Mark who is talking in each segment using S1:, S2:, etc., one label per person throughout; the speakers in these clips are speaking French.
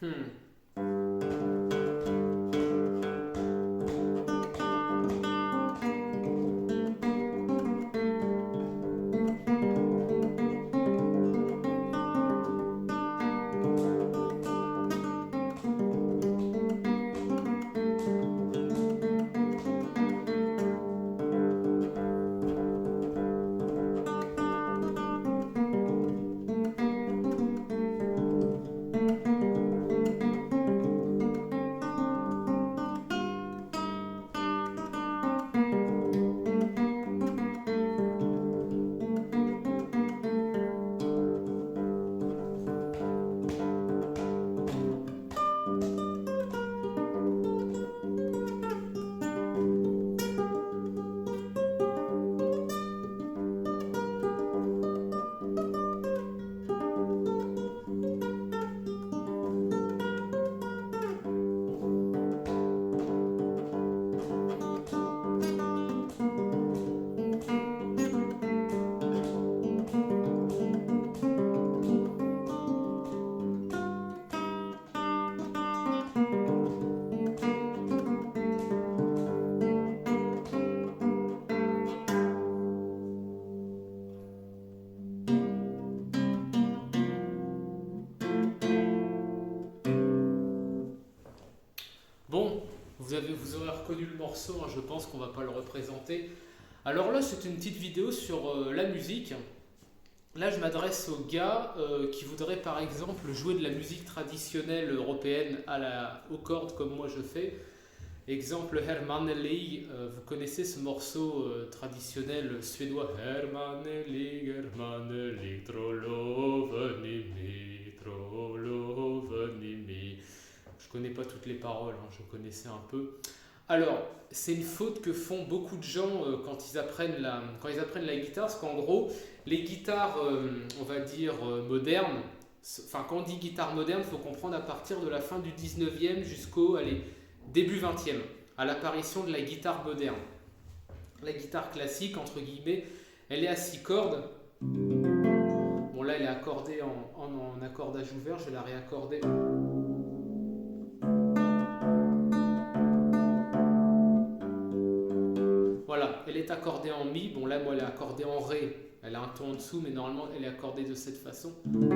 S1: Hmm. Bon, vous aurez reconnu le morceau, hein, je pense qu'on va pas le représenter. Alors là, c'est une petite vidéo sur la musique. Là, je m'adresse aux gars qui voudraient par exemple jouer de la musique traditionnelle européenne aux cordes comme moi je fais. Exemple Hermaneli, vous connaissez ce morceau traditionnel suédois Hermaneli, trolovenimi. Je connais pas toutes les paroles, hein, je connaissais un peu. Alors, c'est une faute que font beaucoup de gens quand ils apprennent la guitare, parce qu'en gros, les guitares, on va dire, modernes, enfin, quand on dit guitare moderne, il faut comprendre à partir de la fin du 19e jusqu'au début 20e, à l'apparition de la guitare moderne. La guitare classique, entre guillemets, elle est à 6 cordes. Bon, là, elle est accordée en accordage ouvert, je vais la réaccorder. Voilà, elle est accordée en Mi. Bon, là, moi, elle est accordée en Ré. Elle a un ton en dessous, mais normalement, elle est accordée de cette façon. Vous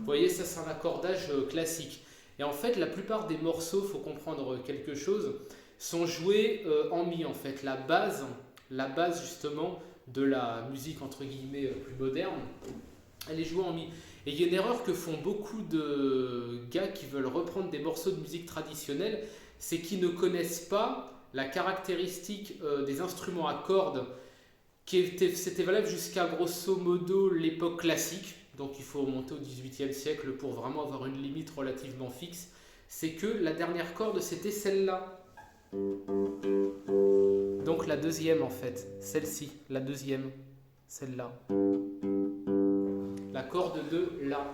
S1: voyez, ça, c'est un accordage classique. Et en fait, la plupart des morceaux, il faut comprendre quelque chose, sont joués en Mi, en fait. La base justement de la musique, entre guillemets, plus moderne, elle est jouée en Mi. Et il y a une erreur que font beaucoup de gars qui veulent reprendre des morceaux de musique traditionnelle, c'est qu'ils ne connaissent pas la caractéristique des instruments à cordes c'était valable jusqu'à grosso modo l'époque classique, donc il faut remonter au XVIIIe siècle pour vraiment avoir une limite relativement fixe, c'est que la dernière corde c'était celle-là. Donc la deuxième en fait, celle-ci, la deuxième, celle-là. La corde de La.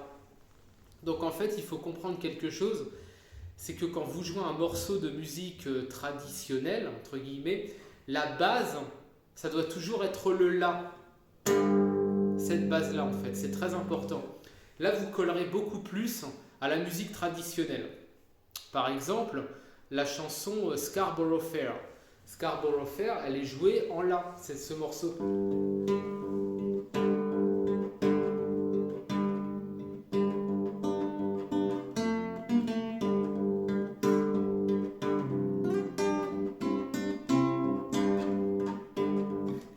S1: Donc en fait il faut comprendre quelque chose, c'est que quand vous jouez un morceau de musique traditionnelle, entre guillemets, la base, ça doit toujours être le La. Cette base-là, en fait, c'est très important. Là, vous collerez beaucoup plus à la musique traditionnelle. Par exemple, la chanson Scarborough Fair. Scarborough Fair, elle est jouée en La, c'est ce morceau.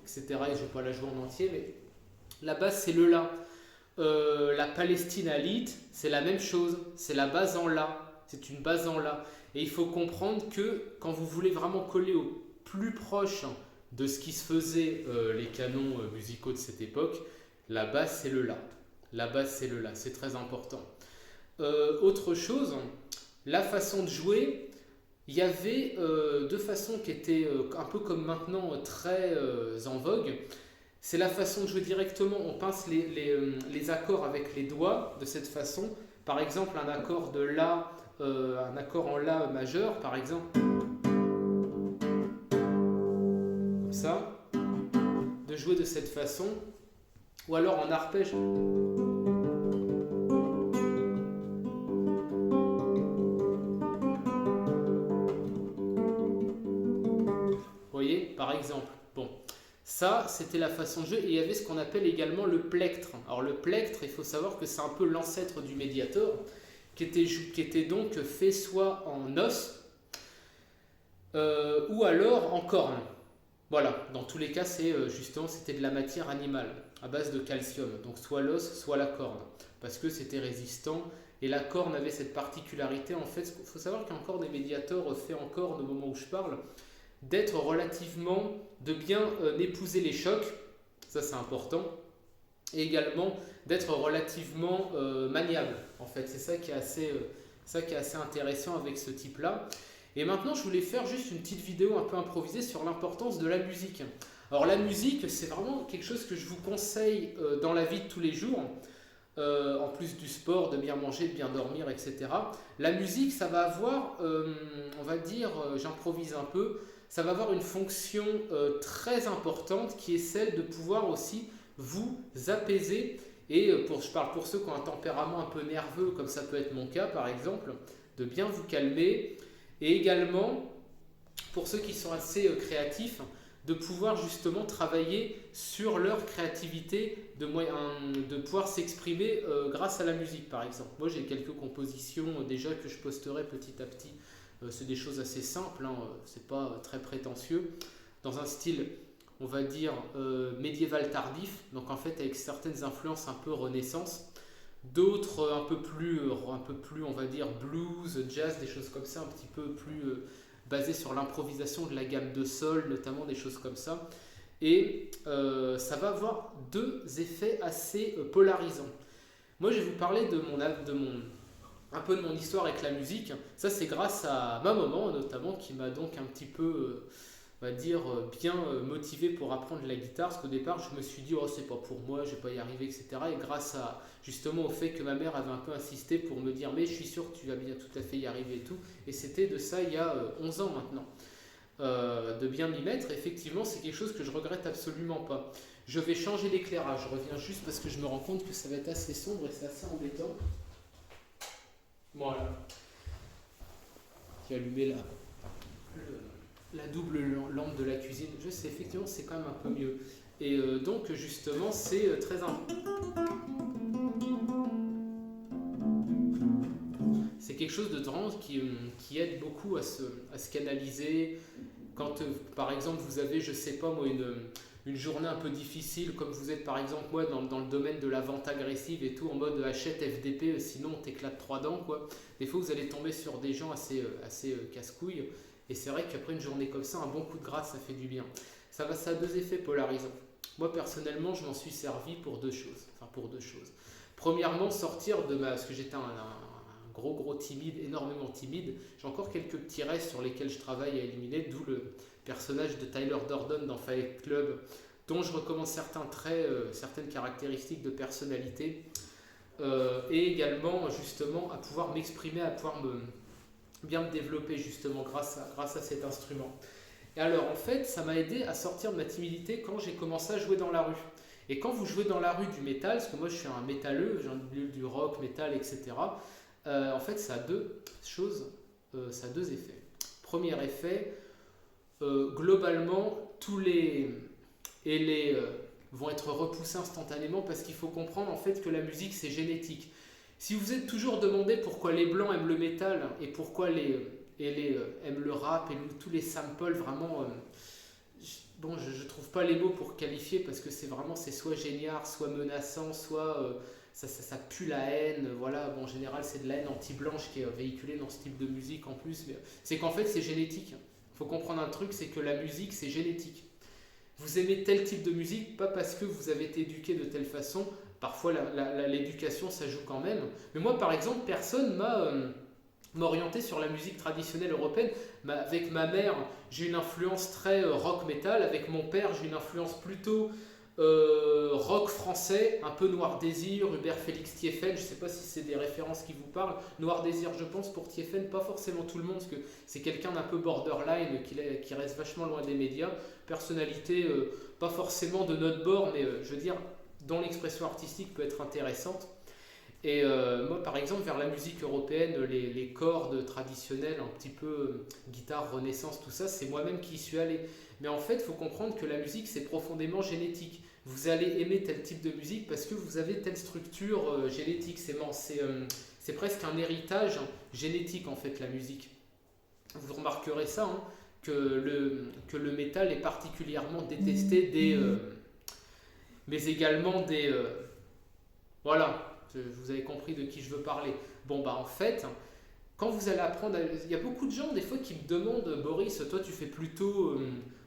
S1: Etc. Et je ne vais pas la jouer en entier, mais la base c'est le La. La Palestine Alite, c'est la même chose, c'est la base en La, c'est une base en La. Et il faut comprendre que quand vous voulez vraiment coller au plus proche de ce qui se faisait, les canons musicaux de cette époque, la base c'est le La. La base c'est le La, c'est très important. Autre chose, la façon de jouer, il y avait deux façons qui étaient un peu comme maintenant très en vogue. C'est la façon de jouer directement, on pince les accords avec les doigts de cette façon, par exemple un accord de La, un accord en La majeur, par exemple, comme ça, de jouer de cette façon, ou alors en arpège. Vous voyez, par exemple. Bon, ça, c'était la façon de jouer. Et il y avait ce qu'on appelle également le plectre. Alors le plectre, il faut savoir que c'est un peu l'ancêtre du médiator, qui était donc fait soit en os, ou alors en corne. Voilà, dans tous les cas, c'était de la matière animale, à base de calcium. Donc soit l'os, soit la corne, parce que c'était résistant. Et la corne avait cette particularité, en fait, il faut savoir qu'il y a encore des médiators faits en corne au moment où je parle, de bien épouser les chocs, ça c'est important, et également d'être relativement maniable. En fait, c'est ça qui est assez intéressant avec ce type-là. Et maintenant, je voulais faire juste une petite vidéo un peu improvisée sur l'importance de la musique. Alors la musique, c'est vraiment quelque chose que je vous conseille dans la vie de tous les jours, en plus du sport, de bien manger, de bien dormir, etc. La musique, ça va avoir, on va dire, j'improvise un peu, ça va avoir une fonction très importante qui est celle de pouvoir aussi vous apaiser. Et je parle pour ceux qui ont un tempérament un peu nerveux, comme ça peut être mon cas par exemple, de bien vous calmer. Et également, pour ceux qui sont assez créatifs, de pouvoir justement travailler sur leur créativité, de pouvoir s'exprimer grâce à la musique par exemple. Moi j'ai quelques compositions déjà que je posterai petit à petit. C'est des choses assez simples, hein, c'est pas très prétentieux. Dans un style, on va dire, médiéval tardif, donc en fait avec certaines influences un peu renaissance. D'autres un peu plus, on va dire, blues, jazz, des choses comme ça, un petit peu plus basées sur l'improvisation de la gamme de sol, notamment des choses comme ça. Et ça va avoir deux effets assez polarisants. Moi, je vais vous parler un peu de mon histoire avec la musique. Ça, c'est grâce à ma maman, notamment, qui m'a donc un petit peu, on va dire, bien motivé pour apprendre la guitare. Parce qu'au départ, je me suis dit, oh, c'est pas pour moi, je vais pas y arriver, etc. Et grâce justement au fait que ma mère avait un peu insisté pour me dire, mais je suis sûr que tu vas bien tout à fait y arriver et tout. Et c'était de ça il y a 11 ans maintenant. De bien m'y mettre, effectivement, c'est quelque chose que je regrette absolument pas. Je vais changer l'éclairage. Je reviens juste parce que je me rends compte que ça va être assez sombre et c'est assez embêtant. Voilà. J'ai allumé la double lampe de la cuisine. Je sais, effectivement, c'est quand même un peu mieux. Et donc, justement, c'est très important. C'est quelque chose de vraiment qui aide beaucoup à se canaliser. Quand, par exemple, vous avez, je sais pas moi, une journée un peu difficile, comme vous êtes par exemple moi dans le domaine de la vente agressive et tout, en mode achète FDP, sinon on t'éclate 3 dents, quoi. Des fois vous allez tomber sur des gens assez casse-couilles, et c'est vrai qu'après une journée comme ça, un bon coup de gratte, ça fait du bien. Ça a deux effets polarisants. Moi personnellement, je m'en suis servi pour deux choses. Premièrement, sortir parce que j'étais un gros timide, énormément timide. J'ai encore quelques petits restes sur lesquels je travaille à éliminer, d'où le personnage de Tyler Durden dans Fight Club, dont je recommande certains traits, certaines caractéristiques de personnalité, et également justement à pouvoir m'exprimer, à pouvoir bien me développer justement grâce à cet instrument. Et alors en fait, ça m'a aidé à sortir de ma timidité quand j'ai commencé à jouer dans la rue. Et quand vous jouez dans la rue du métal, parce que moi je suis un métalleux, j'ai du rock, métal, etc. En fait, ça a deux choses, ça a deux effets. Premier effet, globalement, tous les vont être repoussés instantanément parce qu'il faut comprendre en fait que la musique c'est génétique. Si vous êtes toujours demandé pourquoi les blancs aiment le métal et pourquoi aiment le rap et tous les samples vraiment, je trouve pas les mots pour qualifier parce que c'est soit génial, soit menaçant, soit ça pue la haine. Voilà, en général c'est de la haine anti-blanche qui est véhiculée dans ce type de musique en plus. Mais c'est qu'en fait c'est génétique. Il faut comprendre un truc, c'est que la musique c'est génétique. Vous aimez tel type de musique, pas parce que vous avez été éduqué de telle façon. Parfois l'éducation ça joue quand même. Mais moi par exemple, personne m'a orienté sur la musique traditionnelle européenne. Avec ma mère, j'ai une influence très rock metal. Avec mon père, j'ai une influence plutôt rock français, un peu Noir Désir, Hubert Félix Thiéfaine, je ne sais pas si c'est des références qui vous parlent. Noir Désir, je pense, pour Thiéfaine, pas forcément tout le monde, parce que c'est quelqu'un d'un peu borderline, qui reste vachement loin des médias. Personnalité, pas forcément de notre bord, mais je veux dire, dont l'expression artistique peut être intéressante. Et moi, par exemple, vers la musique européenne, les cordes traditionnelles, un petit peu guitare, renaissance, tout ça, c'est moi-même qui y suis allé. Mais en fait, il faut comprendre que la musique, c'est profondément génétique. Vous allez aimer tel type de musique parce que vous avez telle structure génétique. C'est presque un héritage génétique, en fait, la musique. Vous remarquerez ça, hein, que le métal est particulièrement détesté mais également des... voilà. Vous avez compris de qui je veux parler. Bon, bah en fait, quand vous allez apprendre, il y a beaucoup de gens des fois qui me demandent, Boris, toi tu fais plutôt,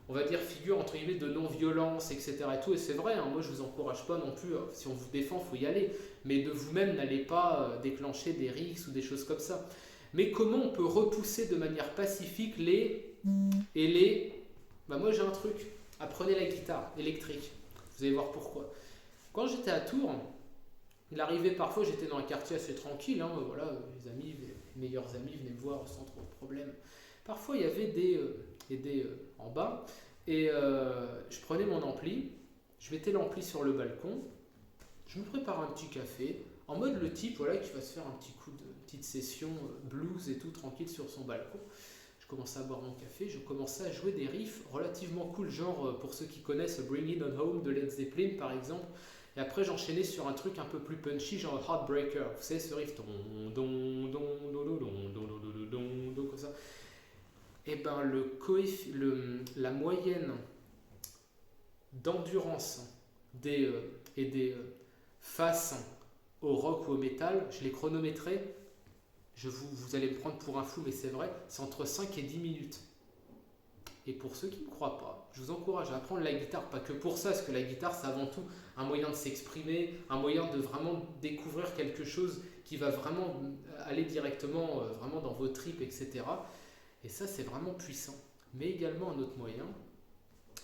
S1: on va dire, figure entre guillemets de non-violence, etc. Et tout, et c'est vrai, hein, moi je vous encourage pas non plus, si on vous défend, il faut y aller, mais de vous-même n'allez pas déclencher des rixes ou des choses comme ça. Mais comment on peut repousser de manière pacifique bah moi j'ai un truc, apprenez la guitare électrique, vous allez voir pourquoi. Quand j'étais à Tours, il arrivait parfois, j'étais dans un quartier assez tranquille, hein, voilà, les amis, les meilleurs amis venaient me voir sans trop de problème. Parfois, il y avait des en bas, et je prenais mon ampli, je mettais l'ampli sur le balcon, je me prépare un petit café, en mode le type voilà, qui va se faire un petit coup de petite session blues et tout, tranquille sur son balcon. Je commençais à boire mon café, je commençais à jouer des riffs relativement cool, genre pour ceux qui connaissent Bring It On Home de Led Zeppelin par exemple. Et après, j'enchaînais sur un truc un peu plus punchy, genre Heartbreaker. Vous savez, ce riff, comme ça. Et ben, la moyenne d'endurance des faces au rock ou au métal, je l'ai chronométré. Vous allez me prendre pour un fou, mais c'est vrai, c'est entre 5 et 10 minutes. Et pour ceux qui ne croient pas, je vous encourage à apprendre la guitare, pas que pour ça, parce que la guitare, c'est avant tout un moyen de s'exprimer, un moyen de vraiment découvrir quelque chose qui va vraiment aller directement vraiment dans vos tripes, etc. Et ça, c'est vraiment puissant. Mais également un autre moyen,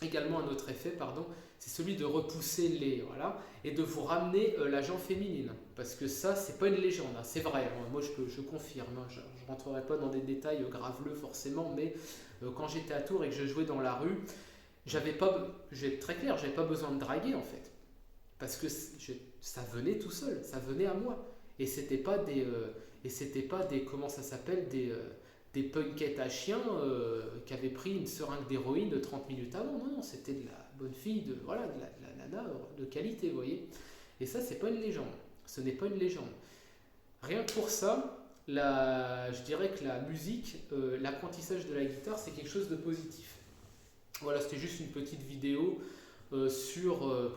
S1: également un autre effet, pardon, c'est celui de repousser voilà, et de vous ramener la jambe féminine. Parce que ça, c'est pas une légende, hein, c'est vrai. Moi, je confirme, hein, je ne rentrerai pas dans des détails graveleux forcément, mais quand j'étais à Tours et que je jouais dans la rue, je vais être très clair, j'avais pas besoin de draguer en fait. Parce que ça venait tout seul, ça venait à moi. Et c'était pas comment ça s'appelle, des punkettes à chiens qui avaient pris une seringue d'héroïne de 30 minutes avant. Non, c'était de la bonne fille, de la nana de qualité, vous voyez. Et ça, c'est pas une légende. Ce n'est pas une légende. Rien que pour ça, je dirais que la musique, l'apprentissage de la guitare, c'est quelque chose de positif. Voilà, c'était juste une petite vidéo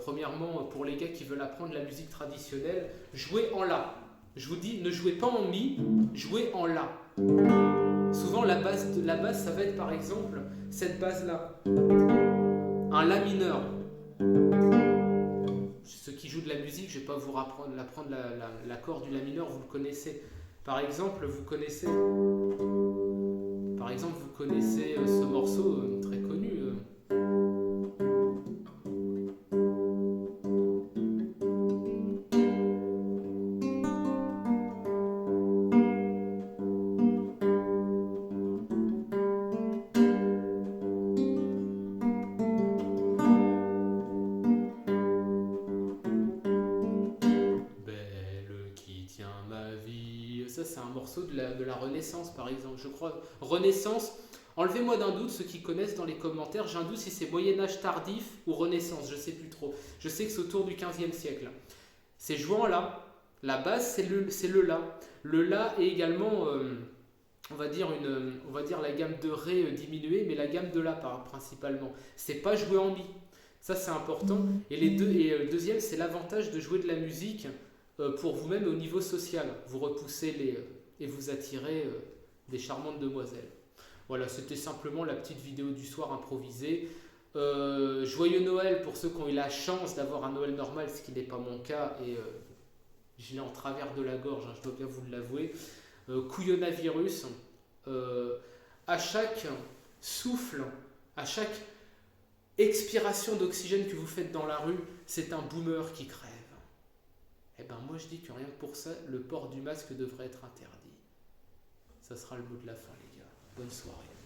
S1: premièrement, pour les gars qui veulent apprendre la musique traditionnelle, jouez en La. Je vous dis, ne jouez pas en Mi, jouez en La. Souvent, la basse, ça va être par exemple cette base-là. Un La mineur. Ceux qui jouent de la musique, je ne vais pas vous apprendre l'accord du La mineur, vous le connaissez. Par exemple, vous connaissez ce morceau très connu. Ça, c'est un morceau de la Renaissance, par exemple. Je crois. Renaissance, enlevez-moi d'un doute, ceux qui connaissent dans les commentaires. J'ai un doute si c'est Moyen-Âge tardif ou Renaissance, je ne sais plus trop. Je sais que c'est autour du 15e siècle. C'est joué en La. La basse, c'est le La. Le La est également, on va dire la gamme de Ré diminuée, mais la gamme de La principalement. C'est pas joué en Mi. Ça, c'est important. Et le deuxième, c'est l'avantage de jouer de la musique pour vous-même au niveau social. Vous repoussez et vous attirez des charmantes demoiselles. Voilà, c'était simplement la petite vidéo du soir improvisée. Joyeux Noël pour ceux qui ont eu la chance d'avoir un Noël normal, ce qui n'est pas mon cas, et je l'ai en travers de la gorge, hein, je dois bien vous l'avouer. Couillonavirus, à chaque souffle, à chaque expiration d'oxygène que vous faites dans la rue, c'est un boomer qui crève. Eh ben moi je dis que rien que pour ça, le port du masque devrait être interdit. Ça sera le mot de la fin les gars. Bonne soirée.